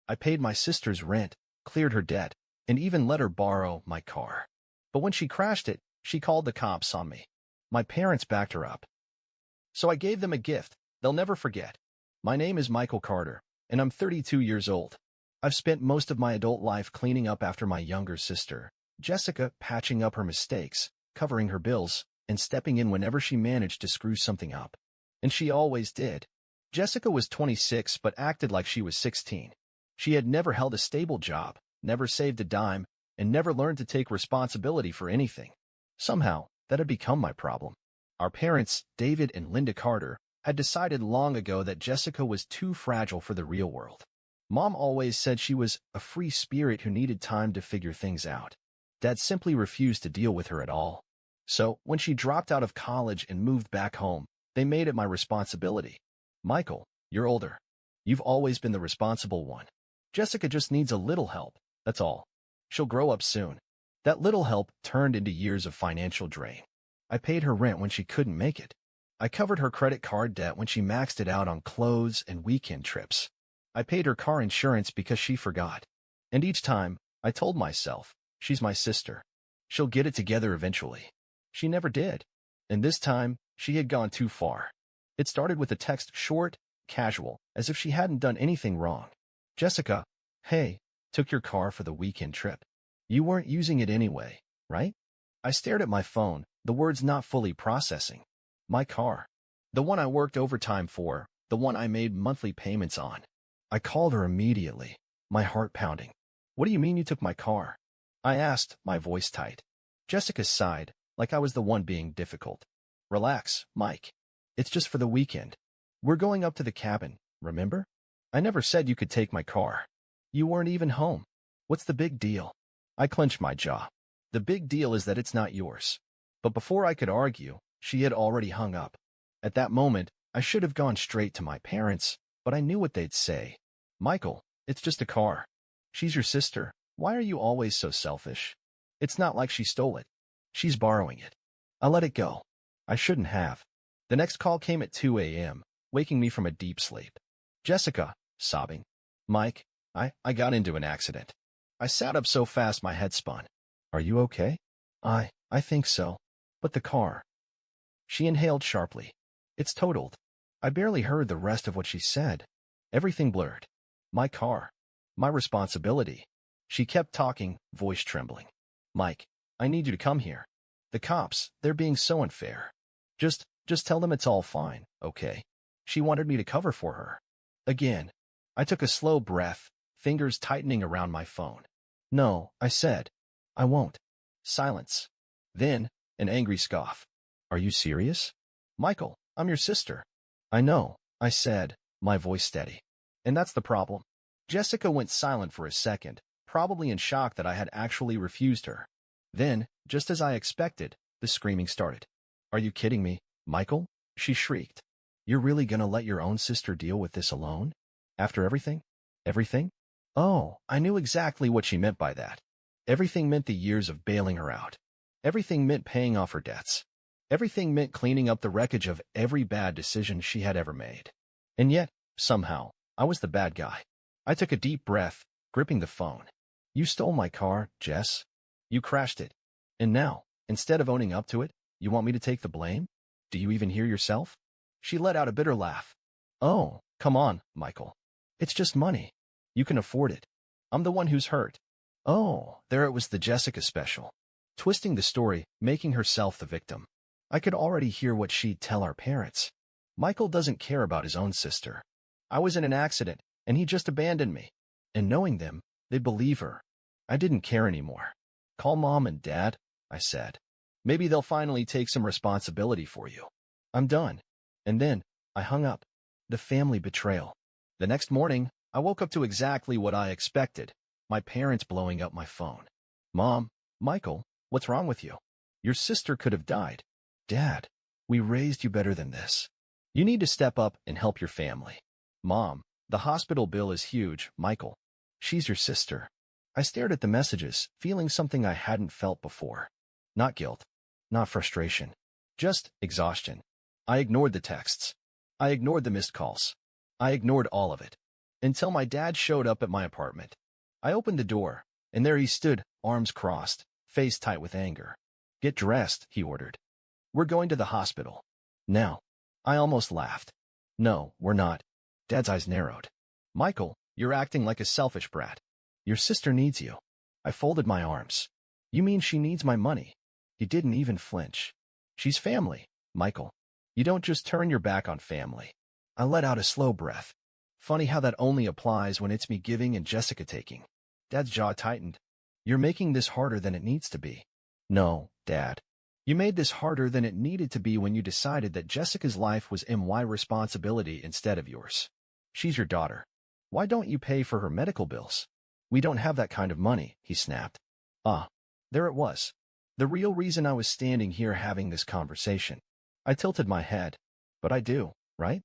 I paid my sister's rent, cleared her debt, and even let her borrow my car. But when she crashed it, she called the cops on me. My parents backed her up. So I gave them a gift they'll never forget. My name is Michael Carter, and I'm 32 years old. I've spent most of my adult life cleaning up after my younger sister, Jessica, patching up her mistakes, covering her bills, and stepping in whenever she managed to screw something up. And she always did. Jessica was 26 but acted like she was 16. She had never held a stable job, never saved a dime, and never learned to take responsibility for anything. Somehow, that had become my problem. Our parents, David and Linda Carter, had decided long ago that Jessica was too fragile for the real world. Mom always said she was a free spirit who needed time to figure things out. Dad simply refused to deal with her at all. So, when she dropped out of college and moved back home, they made it my responsibility. Michael, you're older. You've always been the responsible one. Jessica just needs a little help, that's all. She'll grow up soon. That little help turned into years of financial drain. I paid her rent when she couldn't make it. I covered her credit card debt when she maxed it out on clothes and weekend trips. I paid her car insurance because she forgot. And each time, I told myself, she's my sister. She'll get it together eventually. She never did. And this time, she had gone too far. It started with a text, short, casual, as if she hadn't done anything wrong. Jessica, hey, took your car for the weekend trip. You weren't using it anyway, right? I stared at my phone, the words not fully processing. My car. The one I worked overtime for, the one I made monthly payments on. I called her immediately, my heart pounding. What do you mean you took my car? I asked, my voice tight. Jessica sighed, like I was the one being difficult. Relax, Mike. It's just for the weekend. We're going up to the cabin, remember? I never said you could take my car. You weren't even home. What's the big deal? I clenched my jaw. The big deal is that it's not yours. But before I could argue, she had already hung up. At that moment, I should have gone straight to my parents, but I knew what they'd say. Michael, it's just a car. She's your sister. Why are you always so selfish? It's not like she stole it. She's borrowing it. I let it go. I shouldn't have. The next call came at 2 a.m., waking me from a deep sleep. Jessica, sobbing. Mike, I got into an accident. I sat up so fast my head spun. Are you okay? I think so. But the car. She inhaled sharply. It's totaled. I barely heard the rest of what she said. Everything blurred. My car. My responsibility. She kept talking, voice trembling. Mike, I need you to come here. The cops, they're being so unfair. Just tell them it's all fine, okay? She wanted me to cover for her. Again. I took a slow breath, fingers tightening around my phone. No, I said. I won't. Silence. Then, an angry scoff. Are you serious? Michael, I'm your sister. I know, I said, my voice steady. And that's the problem. Jessica went silent for a second, probably in shock that I had actually refused her. Then, just as I expected, the screaming started. Are you kidding me, Michael? She shrieked. You're really gonna let your own sister deal with this alone? After everything? Everything? Oh, I knew exactly what she meant by that. Everything meant the years of bailing her out. Everything meant paying off her debts. Everything meant cleaning up the wreckage of every bad decision she had ever made. And yet, somehow, I was the bad guy. I took a deep breath, gripping the phone. You stole my car, Jess. You crashed it. And now, instead of owning up to it, you want me to take the blame? Do you even hear yourself? She let out a bitter laugh. Oh, come on, Michael. It's just money. You can afford it. I'm the one who's hurt. Oh, there it was, the Jessica special. Twisting the story, making herself the victim. I could already hear what she'd tell our parents. Michael doesn't care about his own sister. I was in an accident, and he just abandoned me. And knowing them, they'd believe her. I didn't care anymore. Call Mom and Dad, I said. Maybe they'll finally take some responsibility for you. I'm done. And then, I hung up. The family betrayal. The next morning, I woke up to exactly what I expected. My parents blowing up my phone. Mom, Michael, what's wrong with you? Your sister could have died. Dad, we raised you better than this. You need to step up and help your family. Mom, the hospital bill is huge, Michael. She's your sister. I stared at the messages, feeling something I hadn't felt before. Not guilt. Not frustration. Just exhaustion. I ignored the texts. I ignored the missed calls. I ignored all of it. until my dad showed up at my apartment. I opened the door, and there he stood, arms crossed, face tight with anger. "Get dressed," he ordered. "We're going to the hospital." "Now." I almost laughed. "No, we're not." Dad's eyes narrowed. "Michael, you're acting like a selfish brat. Your sister needs you." I folded my arms. "You mean she needs my money?" He didn't even flinch. "She's family, Michael. You don't just turn your back on family." I let out a slow breath. Funny how that only applies when it's me giving and Jessica taking. Dad's jaw tightened. "You're making this harder than it needs to be." "No, Dad. You made this harder than it needed to be when you decided that Jessica's life was my responsibility instead of yours. She's your daughter. Why don't you pay for her medical bills?" "We don't have that kind of money," he snapped. There it was. The real reason I was standing here having this conversation. I tilted my head. "But I do, right?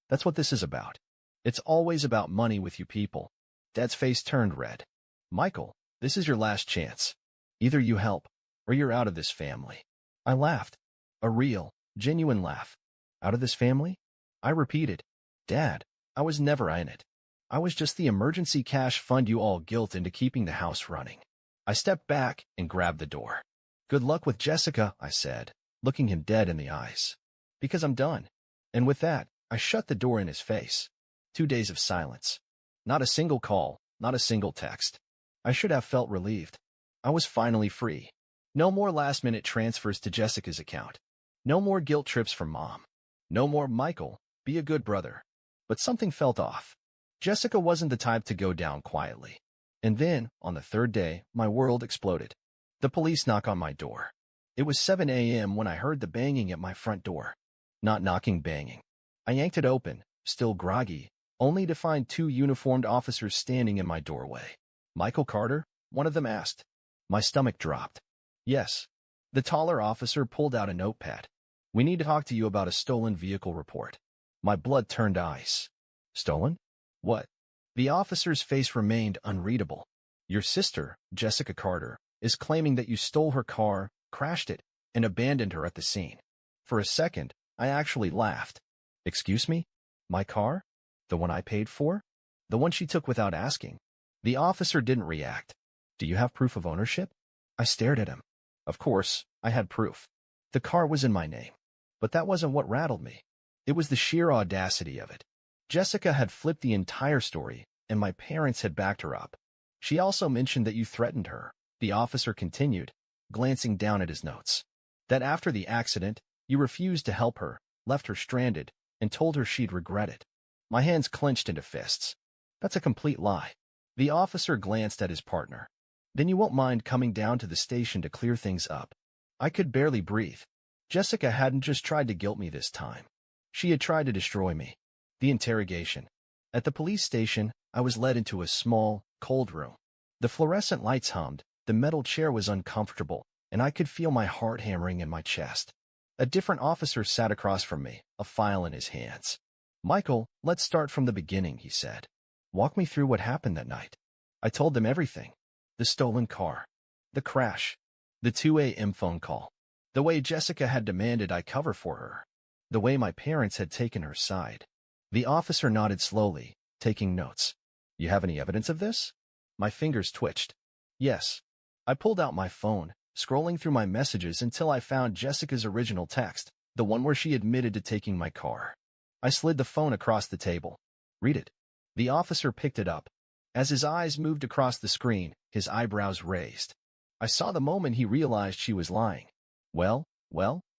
That's what this is about. It's always about money with you people." Dad's face turned red. "Michael, this is your last chance. Either you help, or you're out of this family." I laughed. A real, genuine laugh. "Out of this family?" I repeated. "Dad, I was never in it. I was just the emergency cash fund you all guilt into keeping the house running." I stepped back and grabbed the door. "Good luck with Jessica," I said, looking him dead in the eyes. "Because I'm done." And with that, I shut the door in his face. 2 days of silence. Not a single call, not a single text. I should have felt relieved. I was finally free. No more last-minute transfers to Jessica's account. No more guilt trips from Mom. No more, "Michael, be a good brother." But something felt off. Jessica wasn't the type to go down quietly. And then, on the 3rd day, my world exploded. The police knock on my door. It was 7 a.m. when I heard the banging at my front door. Not knocking, banging. I yanked it open, still groggy, only to find 2 uniformed officers standing in my doorway. "Michael Carter?" one of them asked. My stomach dropped. "Yes." The taller officer pulled out a notepad. "We need to talk to you about a stolen vehicle report." My blood turned ice. "Stolen? What?" The officer's face remained unreadable. "Your sister, Jessica Carter, is claiming that you stole her car, crashed it, and abandoned her at the scene." For a second, I actually laughed. "Excuse me? My car? The one I paid for? The one she took without asking?" The officer didn't react. "Do you have proof of ownership?" I stared at him. Of course, I had proof. The car was in my name. But that wasn't what rattled me. It was the sheer audacity of it. Jessica had flipped the entire story, and my parents had backed her up. "She also mentioned that you threatened her," the officer continued, glancing down at his notes. "That after the accident, you refused to help her, left her stranded, and told her she'd regret it." My hands clenched into fists. "That's a complete lie." The officer glanced at his partner. "Then you won't mind coming down to the station to clear things up." I could barely breathe. Jessica hadn't just tried to guilt me this time. She had tried to destroy me. The interrogation. At the police station, I was led into a small, cold room. The fluorescent lights hummed, the metal chair was uncomfortable, and I could feel my heart hammering in my chest. A different officer sat across from me, a file in his hands. "Michael, let's start from the beginning," he said. "Walk me through what happened that night." I told them everything. The stolen car. The crash. The 2 a.m. phone call. The way Jessica had demanded I cover for her. The way my parents had taken her side. The officer nodded slowly, taking notes. "You have any evidence of this?" My fingers twitched. "Yes." I pulled out my phone, scrolling through my messages until I found Jessica's original text, the one where she admitted to taking my car. I slid the phone across the table. "Read it." The officer picked it up. As his eyes moved across the screen, his eyebrows raised. I saw the moment he realized she was lying. Well,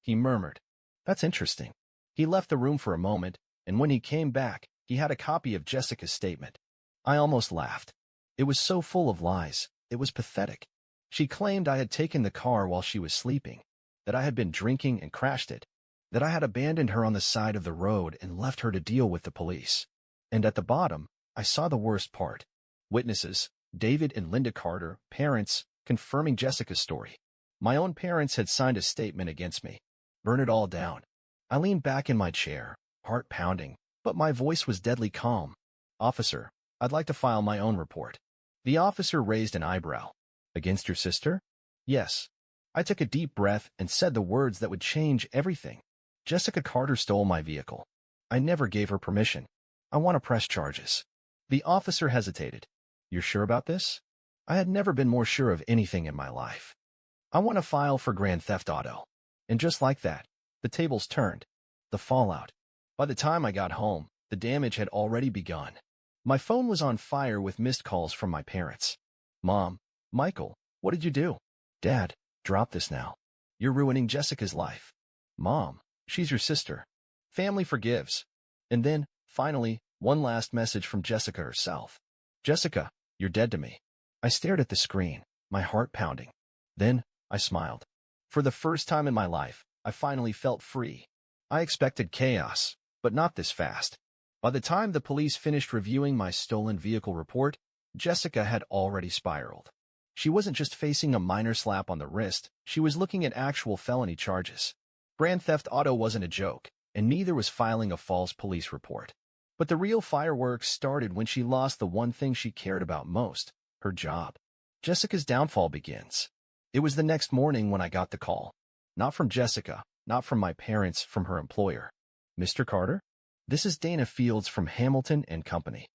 he murmured. "That's interesting." He left the room for a moment, and when he came back, he had a copy of Jessica's statement. I almost laughed. It was so full of lies. It was pathetic. She claimed I had taken the car while she was sleeping, that I had been drinking and crashed it, that I had abandoned her on the side of the road and left her to deal with the police. And at the bottom, I saw the worst part. Witnesses, David and Linda Carter, parents, confirming Jessica's story. My own parents had signed a statement against me. Burn it all down. I leaned back in my chair, heart pounding, but my voice was deadly calm. "Officer, I'd like to file my own report." The officer raised an eyebrow. "Against your sister?" "Yes." I took a deep breath and said the words that would change everything. "Jessica Carter stole my vehicle. I never gave her permission. I want to press charges." The officer hesitated. You're sure about this? I had never been more sure of anything in my life. I want to file for Grand Theft Auto. And just like that, the tables turned. The fallout. By the time I got home, the damage had already begun. My phone was on fire with missed calls from my parents. Mom, Michael, what did you do? Dad, drop this now. You're ruining Jessica's life. Mom, she's your sister. Family forgives. And then, finally, one last message from Jessica herself. Jessica, you're dead to me. I stared at the screen, my heart pounding. Then, I smiled. For the first time in my life, I finally felt free. I expected chaos, but not this fast. By the time the police finished reviewing my stolen vehicle report, Jessica had already spiraled. She wasn't just facing a minor slap on the wrist, she was looking at actual felony charges. Grand Theft Auto wasn't a joke, and neither was filing a false police report. But the real fireworks started when she lost the one thing she cared about most, her job. Jessica's downfall begins. It was the next morning when I got the call. Not from Jessica, not from my parents, from her employer. Mr. Carter? This is Dana Fields from Hamilton and Company.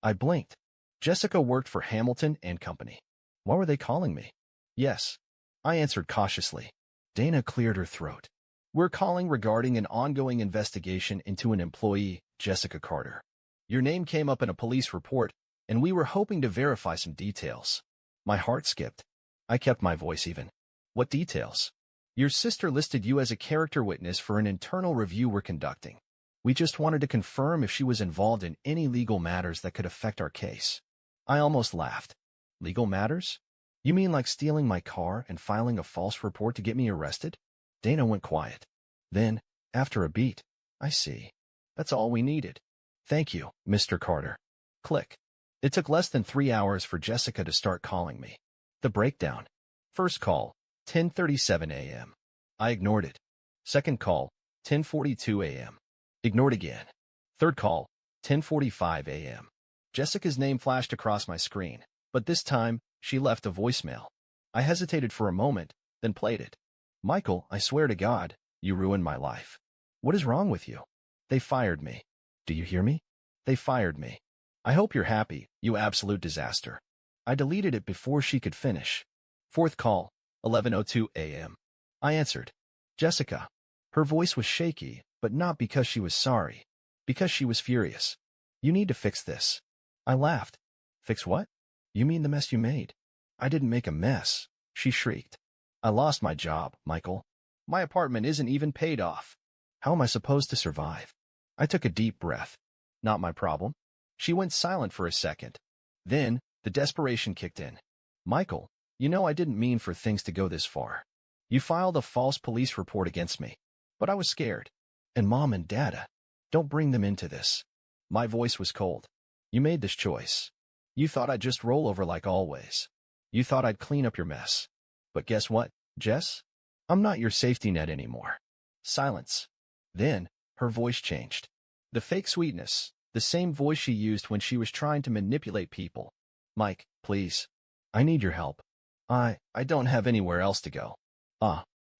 I blinked. Jessica worked for Hamilton and Company. Why were they calling me? Yes. I answered cautiously. Dana cleared her throat. We're calling regarding an ongoing investigation into an employee, Jessica Carter. Your name came up in a police report, and we were hoping to verify some details. My heart skipped. I kept my voice even. What details? Your sister listed you as a character witness for an internal review we're conducting. We just wanted to confirm if she was involved in any legal matters that could affect our case. I almost laughed. Legal matters? You mean like stealing my car and filing a false report to get me arrested? Dana went quiet. Then, after a beat, I see. That's all we needed. Thank you, Mr. Carter. Click. It took less than 3 hours for Jessica to start calling me. The breakdown. First call, 10:37 a.m. I ignored it. Second call, 10:42 a.m. Ignored again. Third call, 10:45 a.m. Jessica's name flashed across my screen, but this time, she left a voicemail. I hesitated for a moment, then played it. Michael, I swear to God, you ruined my life. What is wrong with you? They fired me. Do you hear me? They fired me. I hope you're happy, you absolute disaster. I deleted it before she could finish. Fourth call, 11:02 a.m. I answered. Jessica. Her voice was shaky, but not because she was sorry. Because she was furious. You need to fix this. I laughed. Fix what? You mean the mess you made? I didn't make a mess, she shrieked. I lost my job, Michael. My apartment isn't even paid off. How am I supposed to survive? I took a deep breath. Not my problem. She went silent for a second. Then, the desperation kicked in. Michael, you know I didn't mean for things to go this far. You filed a false police report against me. But I was scared. And Mom and Dada. Don't bring them into this. My voice was cold. You made this choice. You thought I'd just roll over like always. You thought I'd clean up your mess. But guess what, Jess? I'm not your safety net anymore. Silence. Then, her voice changed. The fake sweetness, the same voice she used when she was trying to manipulate people. Mike, please. I need your help. I don't have anywhere else to go.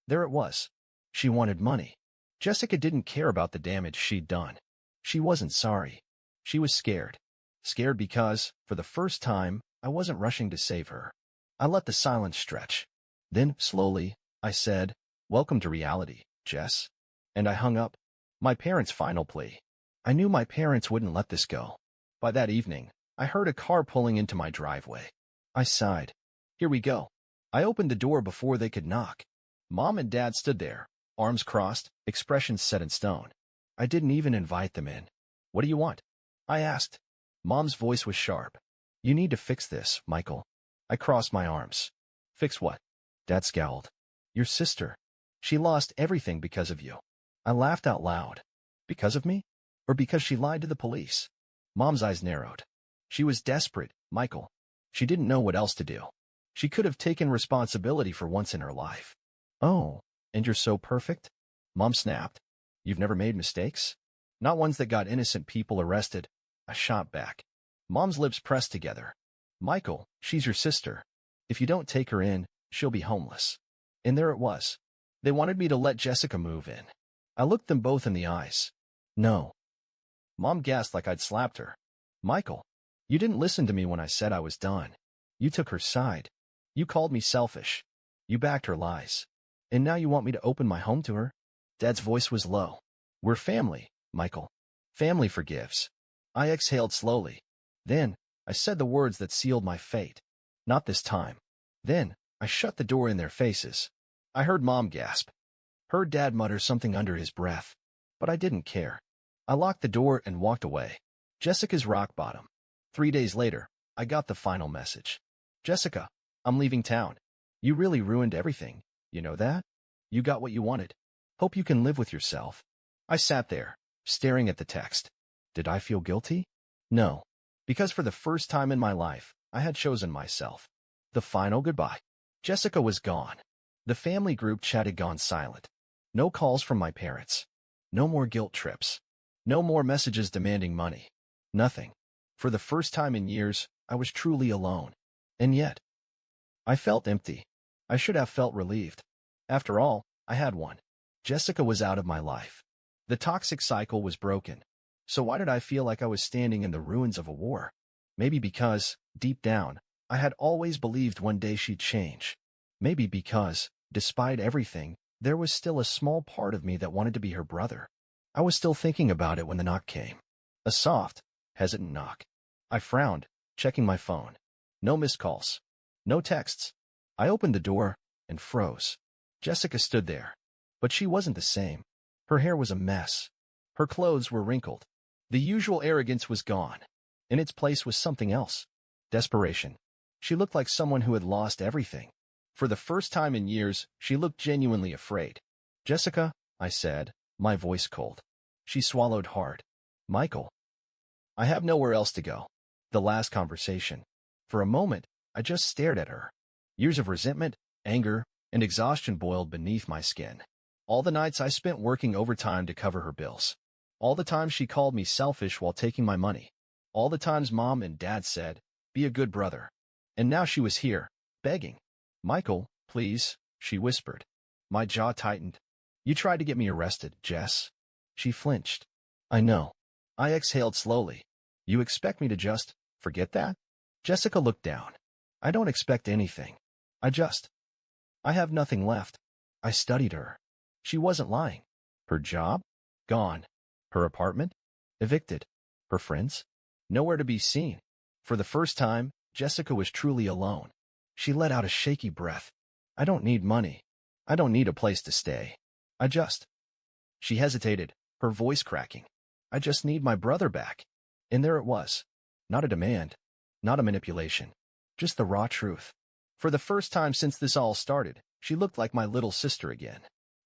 There it was. She wanted money. Jessica didn't care about the damage she'd done. She wasn't sorry. She was scared. Scared because, for the first time, I wasn't rushing to save her. I let the silence stretch. Then, slowly, I said, Welcome to reality, Jess. And I hung up. My parents' final plea. I knew my parents wouldn't let this go. By that evening, I heard a car pulling into my driveway. I sighed. Here we go. I opened the door before they could knock. Mom and Dad stood there, arms crossed, expressions set in stone. I didn't even invite them in. What do you want? I asked. Mom's voice was sharp. You need to fix this, Michael. I crossed my arms. Fix what? Dad scowled. Your sister. She lost everything because of you. I laughed out loud. Because of me? Or because she lied to the police? Mom's eyes narrowed. She was desperate, Michael. She didn't know what else to do. She could have taken responsibility for once in her life. Oh, and you're so perfect? Mom snapped. You've never made mistakes? Not ones that got innocent people arrested. I shot back. Mom's lips pressed together. Michael, she's your sister. If you don't take her in, she'll be homeless. And there it was. They wanted me to let Jessica move in. I looked them both in the eyes. No. Mom gasped like I'd slapped her. Michael, you didn't listen to me when I said I was done. You took her side. You called me selfish. You backed her lies. And now you want me to open my home to her? Dad's voice was low. We're family, Michael. Family forgives. I exhaled slowly. Then, I said the words that sealed my fate. Not this time. Then, I shut the door in their faces. I heard Mom gasp. Heard Dad mutter something under his breath. But I didn't care. I locked the door and walked away. Jessica's rock bottom. 3 days later, I got the final message. Jessica, I'm leaving town. You really ruined everything. You know that? You got what you wanted. Hope you can live with yourself. I sat there, staring at the text. Did I feel guilty? No. Because for the first time in my life, I had chosen myself. The final goodbye. Jessica was gone. The family group chat had gone silent. No calls from my parents. No more guilt trips. No more messages demanding money. Nothing. For the first time in years, I was truly alone. And yet, I felt empty. I should have felt relieved. After all, I had one. Jessica was out of my life. The toxic cycle was broken. So why did I feel like I was standing in the ruins of a war? Maybe because, deep down, I had always believed one day she'd change. Maybe because, despite everything, there was still a small part of me that wanted to be her brother. I was still thinking about it when the knock came. A soft, hesitant knock. I frowned, checking my phone. No missed calls. No texts. I opened the door and froze. Jessica stood there. But she wasn't the same. Her hair was a mess. Her clothes were wrinkled. The usual arrogance was gone. In its place was something else. Desperation. She looked like someone who had lost everything. For the first time in years, she looked genuinely afraid. Jessica, I said, my voice cold. She swallowed hard. Michael. I have nowhere else to go. The last conversation. For a moment, I just stared at her. Years of resentment, anger, and exhaustion boiled beneath my skin. All the nights I spent working overtime to cover her bills. All the times she called me selfish while taking my money. All the times Mom and Dad said, be a good brother. And now she was here, begging. Michael, please, she whispered. My jaw tightened. You tried to get me arrested, Jess. She flinched. I know. I exhaled slowly. You expect me to just forget that? Jessica looked down. I don't expect anything. I have nothing left. I studied her. She wasn't lying. Her job? Gone. Her apartment? Evicted. Her friends? Nowhere to be seen. For the first time, Jessica was truly alone. She let out a shaky breath. I don't need money. I don't need a place to stay. She hesitated, her voice cracking. I just need my brother back. And there it was. Not a demand. Not a manipulation. Just the raw truth. For the first time since this all started, she looked like my little sister again.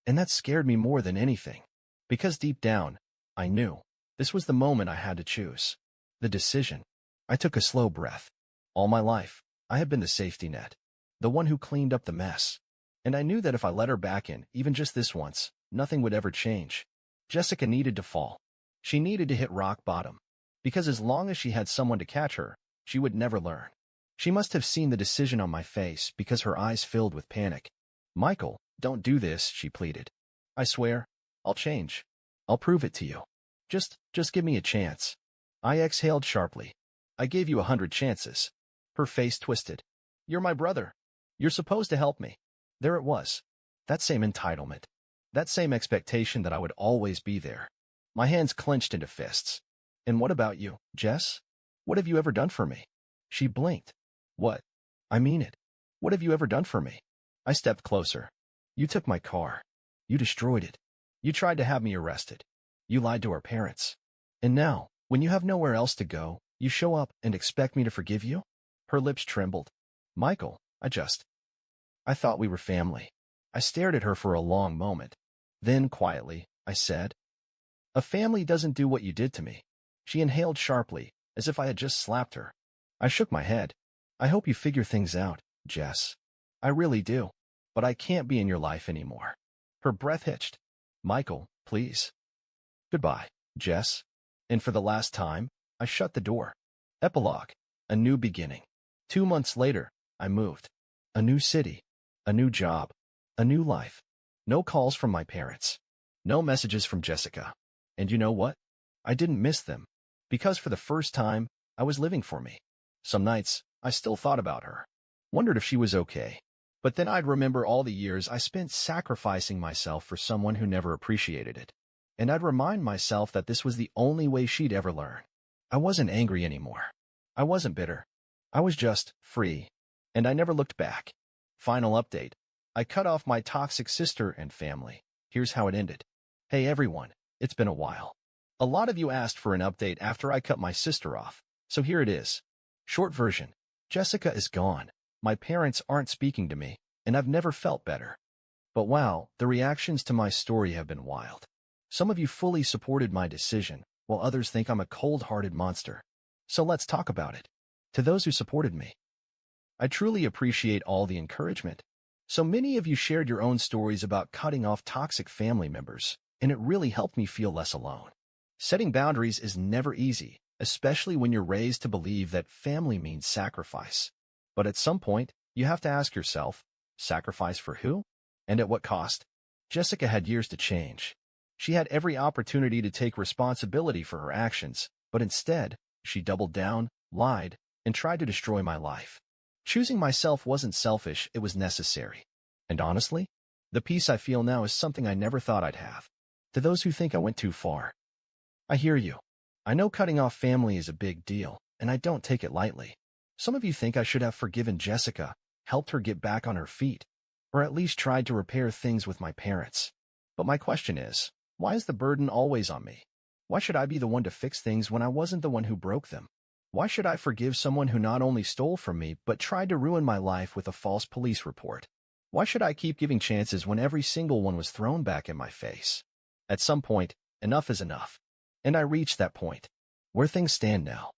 And that scared me more than anything. Because deep down, I knew. This was the moment I had to choose. The decision. I took a slow breath. All my life, I had been the safety net. The one who cleaned up the mess. And I knew that if I let her back in, even just this once, nothing would ever change. Jessica needed to fall. She needed to hit rock bottom. Because as long as she had someone to catch her, she would never learn. She must have seen the decision on my face because her eyes filled with panic. Michael, don't do this, she pleaded. I swear, I'll change. I'll prove it to you. Just give me a chance. I exhaled sharply. I gave you 100 chances. Her face twisted. You're my brother. You're supposed to help me. There it was. That same entitlement. That same expectation that I would always be there. My hands clenched into fists. And what about you, Jess? What have you ever done for me? She blinked. What? I mean it. What have you ever done for me? I stepped closer. You took my car. You destroyed it. You tried to have me arrested. You lied to our parents. And now, when you have nowhere else to go, you show up and expect me to forgive you? Her lips trembled. Michael, I thought we were family. I stared at her for a long moment. Then, quietly, I said, a family doesn't do what you did to me. She inhaled sharply, as if I had just slapped her. I shook my head. I hope you figure things out, Jess. I really do. But I can't be in your life anymore. Her breath hitched. Michael, please. Goodbye, Jess. And for the last time, I shut the door. Epilogue. A new beginning. 2 months later, I moved. A new city. A new job. A new life. No calls from my parents. No messages from Jessica. And you know what? I didn't miss them. Because for the first time, I was living for me. Some nights, I still thought about her, wondered if she was okay. But then I'd remember all the years I spent sacrificing myself for someone who never appreciated it. And I'd remind myself that this was the only way she'd ever learn. I wasn't angry anymore. I wasn't bitter. I was just free. And I never looked back. Final update. I cut off my toxic sister and family. Here's how it ended. Hey everyone, it's been a while. A lot of you asked for an update after I cut my sister off, so here it is. Short version. Jessica is gone. My parents aren't speaking to me, and I've never felt better. But wow, the reactions to my story have been wild. Some of you fully supported my decision, while others think I'm a cold-hearted monster. So let's talk about it. To those who supported me, I truly appreciate all the encouragement. So many of you shared your own stories about cutting off toxic family members, and it really helped me feel less alone. Setting boundaries is never easy, especially when you're raised to believe that family means sacrifice. But at some point, you have to ask yourself, sacrifice for who? And at what cost? Jessica had years to change. She had every opportunity to take responsibility for her actions, but instead, she doubled down, lied, and tried to destroy my life. Choosing myself wasn't selfish, it was necessary. And honestly, the peace I feel now is something I never thought I'd have. To those who think I went too far, I hear you. I know cutting off family is a big deal, and I don't take it lightly. Some of you think I should have forgiven Jessica, helped her get back on her feet, or at least tried to repair things with my parents. But my question is, why is the burden always on me? Why should I be the one to fix things when I wasn't the one who broke them? Why should I forgive someone who not only stole from me, but tried to ruin my life with a false police report? Why should I keep giving chances when every single one was thrown back in my face? At some point, enough is enough. And I reached that point. Where things stand now.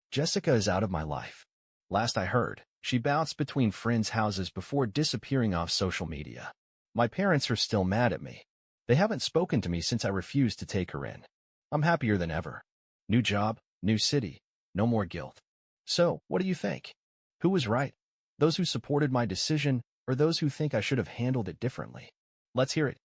Jessica is out of my life. Last I heard, she bounced between friends' houses before disappearing off social media. My parents are still mad at me. They haven't spoken to me since I refused to take her in. I'm happier than ever. New job, new city, no more guilt. So, what do you think? Who was right? Those who supported my decision, or those who think I should have handled it differently? Let's hear it.